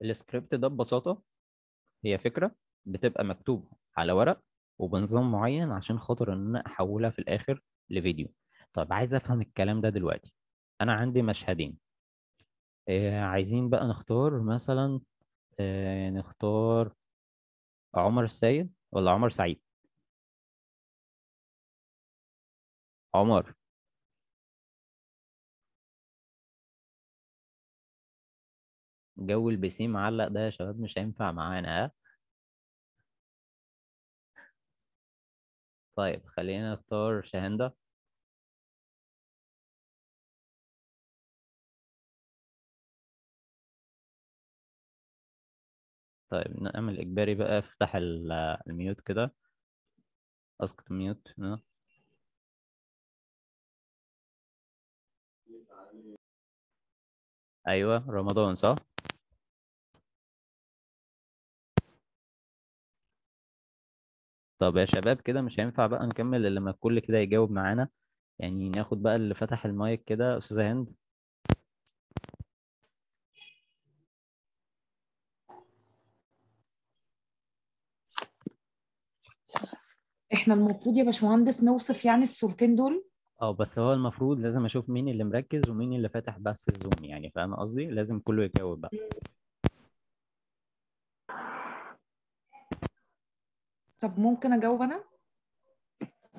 السكريبت ده ببساطة هي فكرة بتبقى مكتوبة على ورق وبنظام معين عشان خاطر ان انا احولها في الاخر لفيديو. طب عايز افهم الكلام ده دلوقتي. انا عندي مشهدين. عايزين بقى نختار مثلا. نختار عمر السيد ولا عمر سعيد؟ عمر. جو البسيم معلق ده يا شباب مش هينفع معانا، ها؟ طيب خلينا نختار شاهندة. طيب نعمل اجباري بقى، افتح الميوت كده. اسقط ميوت. ايوه رمضان صح. طب يا شباب كده مش هينفع بقى نكمل إلا لما الكل كده يجاوب معانا. يعني ناخد بقى اللي فتح المايك كده، استاذة هند. احنا المفروض يا باشمهندس نوصف يعني الصورتين دول. اه بس هو المفروض لازم اشوف مين اللي مركز ومين اللي فاتح بس الزوم، يعني فاهم قصدي؟ لازم كله يجاوب بقى. طب ممكن اجاوب انا؟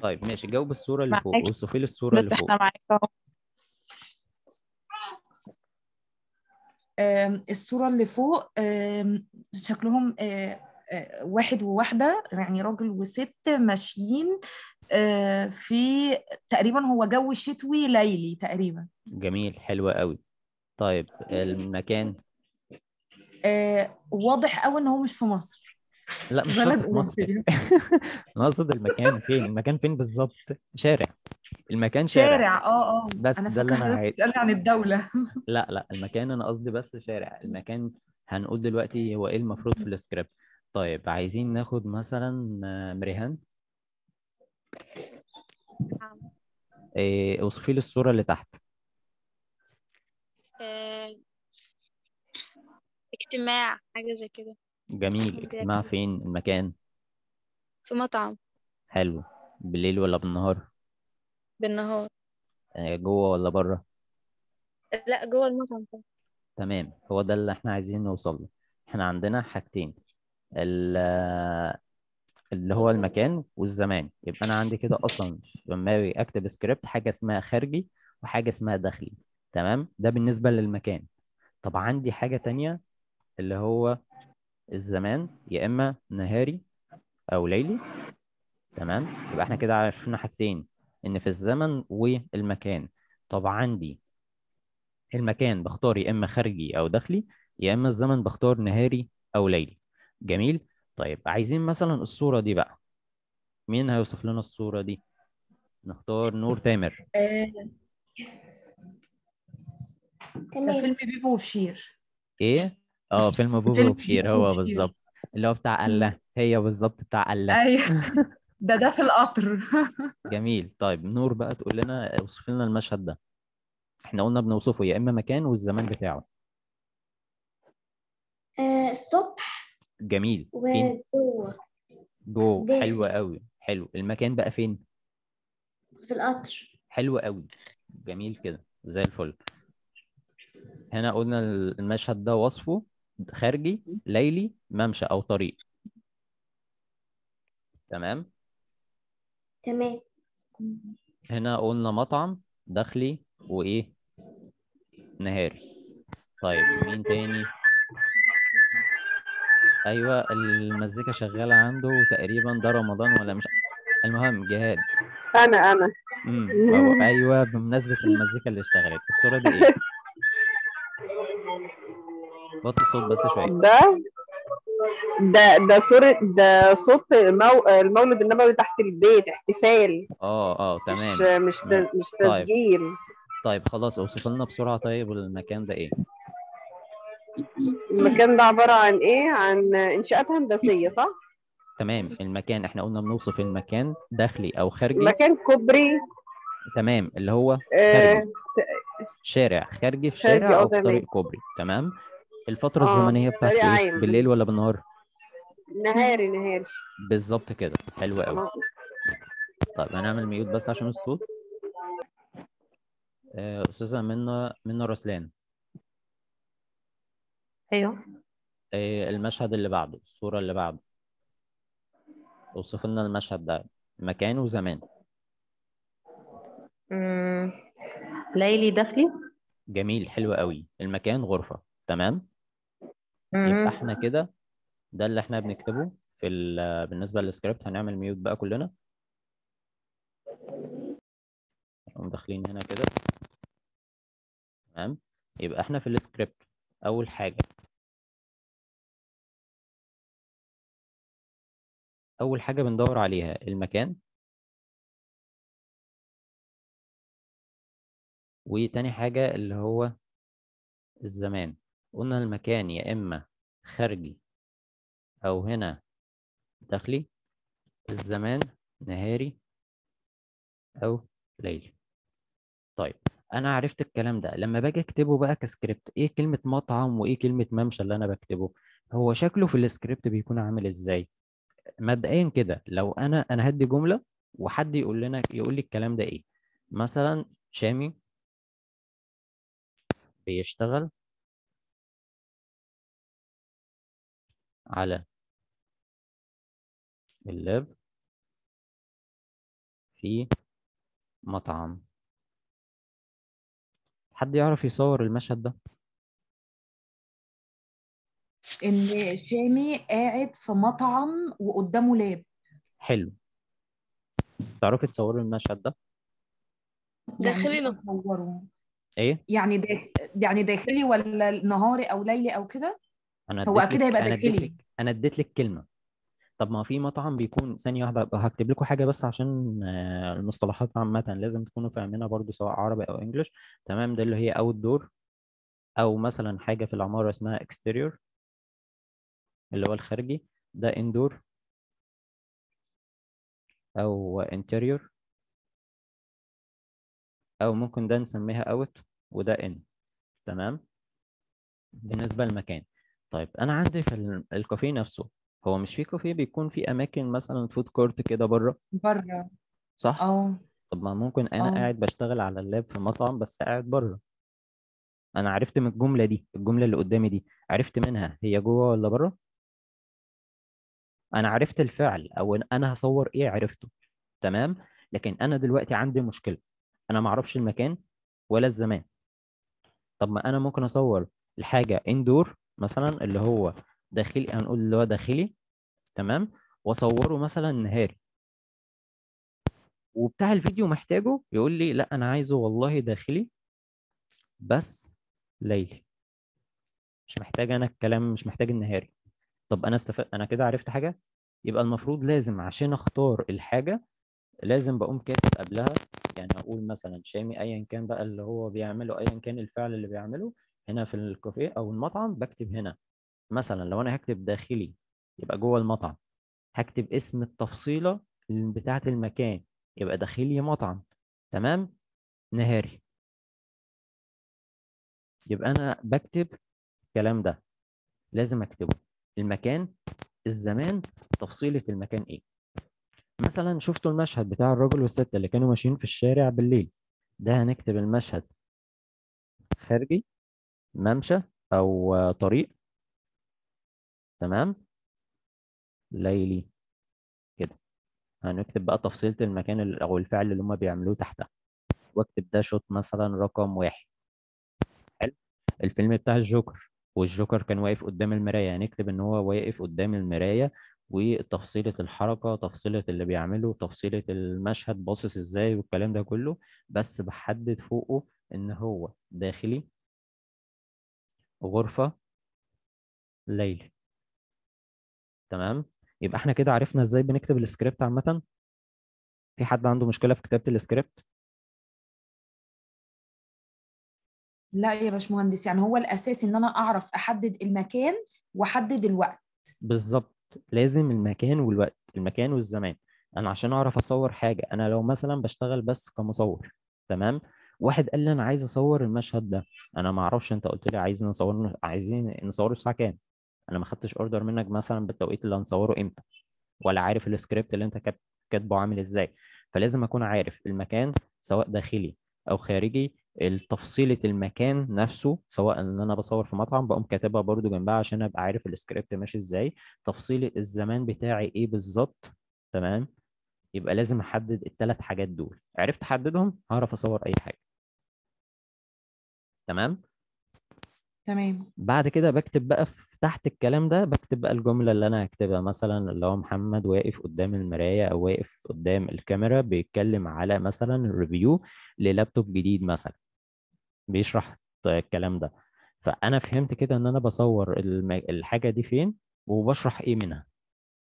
طيب ماشي، جاوب الصورة اللي فوق، معاك. اوصفي لي الصورة اللي بس فوق. احنا معاك اهو. الصورة اللي فوق شكلهم واحد وواحدة، يعني راجل وست ماشيين في تقريبا هو جو شتوي ليلي تقريبا. جميل، حلوة قوي. طيب المكان. واضح قوي ان هو مش في مصر، لا في مش شرط بلد في مصر. أوروبية. انا اقصد المكان فين، المكان فين بالظبط؟ شارع. المكان شارع. شارع بس انا ده اللي فاكرة انا حضرتك عايز. بتسألني عن الدولة. لا لا، المكان انا قصدي بس شارع المكان. هنقول دلوقتي هو ايه المفروض في السكريبت. طيب عايزين ناخد مثلا مريهان. نعم. اوصفي لي الصورة اللي تحت. آه، اجتماع حاجة زي كده. جميل، اجتماع فين المكان؟ في مطعم. حلو. بالليل ولا بالنهار؟ بالنهار. جوه ولا بره؟ لا، جوه المطعم طبعا. تمام، هو ده اللي احنا عايزين نوصل له. احنا عندنا حاجتين. ال- اللي هو المكان والزمان. يبقى انا عندي كده اصلا في دماغي اكتب سكريبت حاجة اسمها خارجي وحاجة اسمها داخلي. تمام، ده بالنسبة للمكان. طب عندي حاجة تانية اللي هو الزمان، يا إما نهاري أو ليلي. تمام، يبقى احنا كده عرفنا حاجتين، إن في الزمن والمكان. طب عندي المكان بختار يا إما خارجي أو داخلي، يا إما الزمن بختار نهاري أو ليلي. جميل. طيب عايزين مثلا الصورة دي بقى، مين هيوصف لنا الصورة دي؟ نختار نور تامر. آه، ده تمام. فيلم بيبو وبشير. إيه؟ اه فيلم بوبي فيلم وبشير، بيبو هو وبشير. بالظبط. اللي هو بتاع الله، هي بالظبط بتاع الله. ايوه، ده في القطر. جميل. طيب نور بقى تقول لنا، اوصف لنا المشهد ده. احنا قلنا بنوصفه يا اما مكان والزمان بتاعه. الصبح جميل، فين؟ وجوه جوه، حلو داخل قوي. حلو، المكان بقى فين؟ في القطر. حلو قوي. جميل كده زي الفل. هنا قلنا المشهد ده وصفه خارجي، ليلي، ممشى او طريق. تمام. تمام. هنا قلنا مطعم، داخلي، وايه، نهاري. طيب مين تاني؟ ايوه المزيكا شغاله عنده تقريبا، ده رمضان ولا مش؟ المهم جهاد. انا أو ايوه، بمناسبه المزيكا اللي اشتغلت، الصوره دي ايه؟ وطي الصوت بس شويه. ده ده صورة، ده صوت المولد النبوي تحت البيت، احتفال. اه مش تمام. مش مم. مش طيب. تسجيل. طيب خلاص، اوصف لنا بسرعه. طيب المكان ده ايه؟ المكان ده عبارة عن ايه؟ عن انشاءات هندسية، صح؟ تمام، المكان احنا قلنا بنوصف المكان داخلي او خارجي. مكان كوبري. تمام، اللي هو آه خارجي. شارع خارجي، في خارجي، شارع او في تمام. طريق كوبري. تمام. الفترة الزمنية بتاعت طريق ايه، عايم. بالليل ولا بالنهار؟ نهاري نهاري. بالظبط كده، حلو قوي. طيب هنعمل ميوت بس عشان الصوت. أستاذة منى رسلان. ايوه. المشهد اللي بعده، الصورة اللي بعده، اوصف لنا المشهد ده، مكان وزمان. مم. ليلي داخلي. جميل، حلو قوي. المكان غرفة، تمام. يبقى مم. احنا كده ده اللي احنا بنكتبه بالنسبة للسكريبت. هنعمل ميوت بقى كلنا، نقوم داخلين هنا كده، تمام. يبقى احنا في السكريبت اول حاجة بندور عليها المكان، وتاني حاجة اللي هو الزمان. قلنا المكان يا اما خارجي او هنا داخلي، الزمان نهاري او ليلي. طيب انا عرفت الكلام ده. لما باجي اكتبه بقى كسكريبت، ايه كلمة مطعم وايه كلمة ممشى اللي انا بكتبه؟ هو شكله في السكريبت بيكون عامل ازاي؟ مبدئيا كده، لو انا هدي جملة وحد يقول لي الكلام ده ايه. مثلا شامي بيشتغل على اللاب في مطعم. حد يعرف يصور المشهد ده؟ ان شامي قاعد في مطعم وقدامه لاب. حلو. تعرفي تصوري المشهد ده؟ يعني داخلي ايه اصوره؟ ايه؟ يعني يعني داخلي ولا نهاري او ليلي او كده؟ انا هو اديت اكيد لك هيبقى انا اديت لك داخلي. انا اديت لك كلمة. طب ما في مطعم بيكون، ثانية واحدة هكتب لكم حاجة بس عشان المصطلحات عامة لازم تكونوا فاهمينها برضو، سواء عربي أو إنجليش. تمام. ده اللي هي أوت دور، أو مثلا حاجة في العمارة اسمها اكستيريور اللي هو الخارجي. ده اندور أو انتريور، أو ممكن ده نسميها أوت وده إن. تمام. بالنسبة للمكان. طيب أنا عندي في الكافيه نفسه، هو مش في كافيه بيكون في أماكن مثلا فود كورت كده بره؟ بره. صح؟ اه. طب ما ممكن أنا اه. قاعد بشتغل على اللاب في مطعم بس قاعد بره. انا عرفت من الجمله دي، الجمله اللي قدامي دي عرفت منها هي جوه ولا بره. انا عرفت الفعل او إن انا هصور ايه عرفته، تمام. لكن انا دلوقتي عندي مشكله، انا ما اعرفش المكان ولا الزمان. طب ما انا ممكن اصور الحاجه اندور مثلا اللي هو داخلي، هنقول اللي هو داخلي، تمام، واصوره مثلا نهاري، وبتاع الفيديو محتاجه يقول لي لا انا عايزه والله داخلي بس ليلي، مش محتاج انا الكلام، مش محتاج النهاري. طب انا انا كده عرفت حاجه. يبقى المفروض لازم عشان اختار الحاجه لازم بقوم كاتب قبلها، يعني اقول مثلا شامي ايا كان بقى اللي هو بيعمله، ايا كان الفعل اللي بيعمله هنا في الكافيه او المطعم، بكتب هنا مثلا لو انا هكتب داخلي يبقى جوه المطعم، هكتب اسم التفصيله بتاعه المكان يبقى داخلي مطعم، تمام، نهاري. يبقى انا بكتب الكلام ده، لازم اكتبه المكان، الزمان، تفصيلة المكان ايه. مثلا شفتوا المشهد بتاع الراجل والست اللي كانوا ماشيين في الشارع بالليل، ده هنكتب المشهد خارجي، ممشى او طريق، تمام، ليلي كده. هنكتب بقى تفصيلة المكان او الفعل اللي هم بيعملوه تحتها، واكتب ده شوت مثلا رقم 1. حلو. الفيلم بتاع الجوكر، والجوكر كان واقف قدام المراية، هنكتب ان هو واقف قدام المراية، وتفصيلة الحركة، تفصيلة اللي بيعمله، تفصيلة المشهد باصص ازاي، والكلام ده كله. بس بحدد فوقه ان هو داخلي، غرفة، ليلي. تمام. يبقى احنا كده عرفنا ازاي بنكتب السكريبت عامة. في حد عنده مشكلة في كتابة السكريبت؟ لا يا باشمهندس، يعني هو الاساس ان انا اعرف احدد المكان واحدد الوقت. بالظبط. لازم المكان والوقت، المكان والزمان. انا عشان اعرف اصور حاجة، انا لو مثلا بشتغل بس كمصور، تمام، واحد قال لي انا عايز اصور المشهد ده، انا ما اعرفش، انت قلت لي عايزين نصوره الساعه كام، انا ما خدتش اوردر منك مثلا بالتوقيت اللي هنصوره امتى، ولا عارف السكريبت اللي انت كاتبه عامل ازاي. فلازم اكون عارف المكان سواء داخلي او خارجي، تفصيلة المكان نفسه، سواء ان انا بصور في مطعم بقوم كاتبها برضو جنبها عشان ابقى عارف السكريبت ماشي ازاي، تفصيلة الزمان بتاعي ايه بالظبط. تمام. يبقى لازم احدد الثلاث حاجات دول، عرفت احددهم هعرف اصور اي حاجة. تمام. تمام. بعد كده بكتب بقى تحت الكلام ده، بكتب بقى الجملة اللي أنا هكتبها، مثلا اللي هو محمد واقف قدام المراية أو واقف قدام الكاميرا بيتكلم على مثلا ريفيو للابتوب جديد مثلا، بيشرح الكلام ده. فأنا فهمت كده إن أنا بصور الحاجة دي فين وبشرح إيه منها.